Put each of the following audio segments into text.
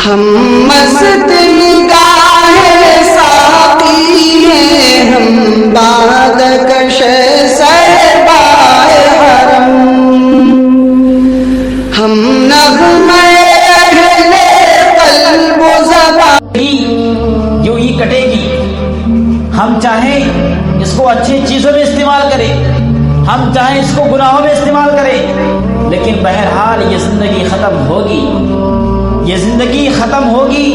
ہم مست نگاہ ساقی ہیں، ہم بادکش صحبائے حرم، ہم نغمہ اہل قلب و زبان یوں ہی کٹے گی۔ ہم چاہیں اس کو اچھی چیزوں میں استعمال کریں، ہم چاہیں اس کو گناہوں میں استعمال کریں، لیکن بہرحال یہ زندگی ختم ہوگی، یہ زندگی ختم ہوگی۔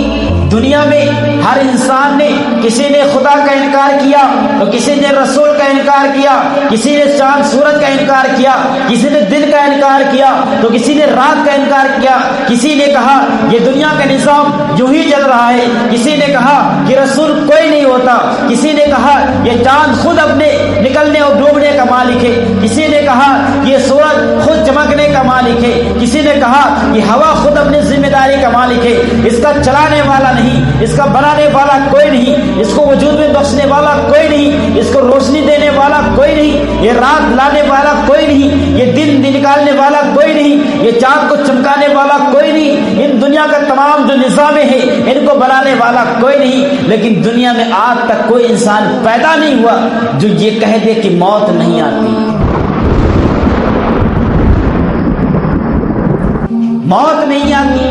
دنیا میں ہر انسان نے، کسی نے خدا کا انکار کیا تو کسی نے رسول کا انکار کیا، کسی نے چاند سورج کا انکار کیا، کسی نے دن کا انکار کیا تو کسی نے رات کا انکار کیا، کسی نے کہا یہ دنیا کا نظام یوں ہی چل رہا ہے، کسی نے کہا کہ رسول کوئی نہیں ہوتا، کسی نے کہا یہ چاند خود اپنے نکلنے اور ڈوبنے کا مالک ہے، کسی نے کہا یہ سورج خود چمکنے کا مالک ہے، کسی نے کہا یہ ہوا خود اپنی ذمہ داری کا مالک ہے، اس کا چلانے والا نہیں، اس کا بنانے والا کوئی نہیں، اس کو وجود میں بخشنے والا کوئی نہیں، اس کو روشنی دینے والا کوئی نہیں، یہ رات لانے والا کوئی نہیں، یہ دن نکالنے والا کوئی نہیں، یہ چاند کو چمکانے والا کوئی نہیں، ان دنیا کا تمام جو نظام ہے ان کو بنانے والا کوئی نہیں۔ لیکن دنیا میں آج تک کوئی انسان پیدا نہیں ہوا جو یہ کہہ دے کہ موت نہیں آتی، موت نہیں آتی۔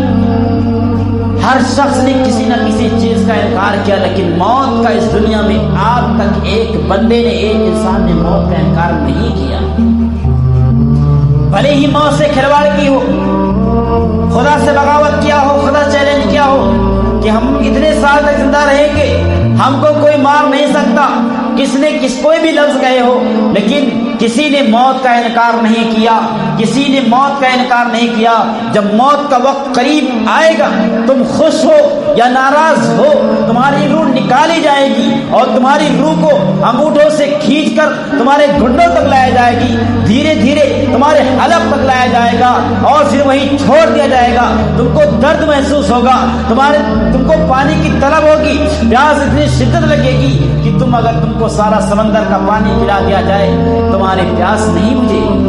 ہر شخص نے کسی نہ کسی چیز کا انکار کیا، لیکن موت کا اس دنیا میں آج تک ایک بندے نے، ایک انسان نے موت کا انکار نہیں کیا، بھلے ہی موت سے کھلواڑ کی ہو، خدا سے بغاوت کیا ہو، خدا چیلنج کیا ہو کہ ہم اتنے سال تک زندہ رہیں گے، ہم کو کوئی مار نہیں سکتا، کس نے کوئی بھی لفظ کہے ہو، لیکن کسی نے موت کا انکار نہیں کیا، کسی نے موت کا انکار نہیں کیا۔ جب موت کا وقت قریب آئے گا، تم خوش ہو یا ناراض ہو، تمہاری روح نکالی جائے گی اور تمہاری روح کو انگوٹھوں سے کھینچ کر تمہارے گھٹنوں تک لایا جائے گی، دھیرے دھیرے تمہارے حلق تک لایا جائے گا اور پھر وہیں چھوڑ دیا جائے گا۔ تم کو درد محسوس ہوگا، تم کو پانی کی طلب ہوگی، پیاس اتنی شدت لگے گی کہ اگر تم کو سارا سمندر کا پانی پلا دیا جائے تمہاری پیاس نہیں بجھے گی۔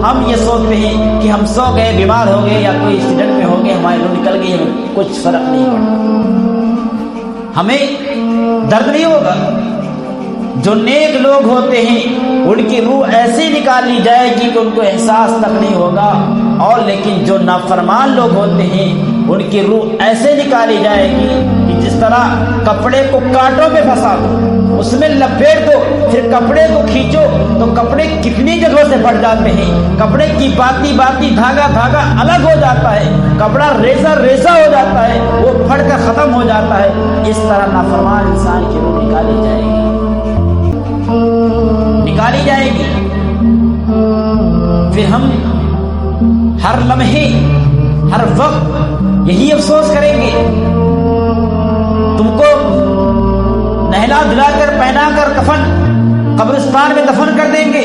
ہم یہ سوچتے ہیں کہ ہم سو گئے، بیمار ہو گئے یا کوئی ایکسیڈنٹ میں ہو گئے، ہماری روح نکل گئی، ہمیں کچھ فرق نہیں پڑتا، ہمیں درد نہیں ہوگا۔ جو نیک لوگ ہوتے ہیں ان کی روح ایسی نکال لی جائے گی کہ ان کو احساس تک نہیں ہوگا، اور لیکن جو نافرمان لوگ ہوتے ہیں ان کی روح ایسے نکالی جائے گی کہ جس طرح کپڑے کو کانٹوں میں پھنسا دو، اس میں لپیٹ دو، پھر کپڑے کو کھینچو تو کپڑے کتنی جگہوں سے پھٹ جاتے ہیں، کپڑے کی باتی دھاگا الگ ہو جاتا ہے، کپڑا ریزہ ہو جاتا ہے، وہ پھٹ کر ختم ہو جاتا ہے۔ اس طرح نافرمان انسان کی روح نکالی جائے گی، نکالی جائے گی۔ پھر ہم ہر لمحے، ہر وقت یہی افسوس کریں گے، تم کو نہلا دھلا کر پہنا کر کفن قبرستان میں دفن کر دیں گے،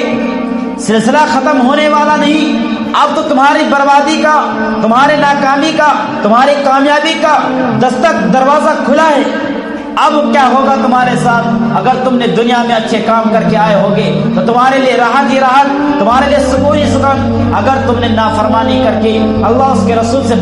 سلسلہ ختم ہونے والا نہیں۔ اب تو تمہاری بربادی کا، تمہارے ناکامی کا، تمہاری کامیابی کا دروازہ کھلا ہے۔ اب کیا ہوگا تمہارے ساتھ؟ اگر تم نے دنیا میں اچھے کام کر کے آئے ہوگے تو تمہارے لیے راحت ہی راحت، تمہارے لیے سکون ہی سکون۔ اگر تم نے نافرمانی کر کے اللہ اس کے رسول سے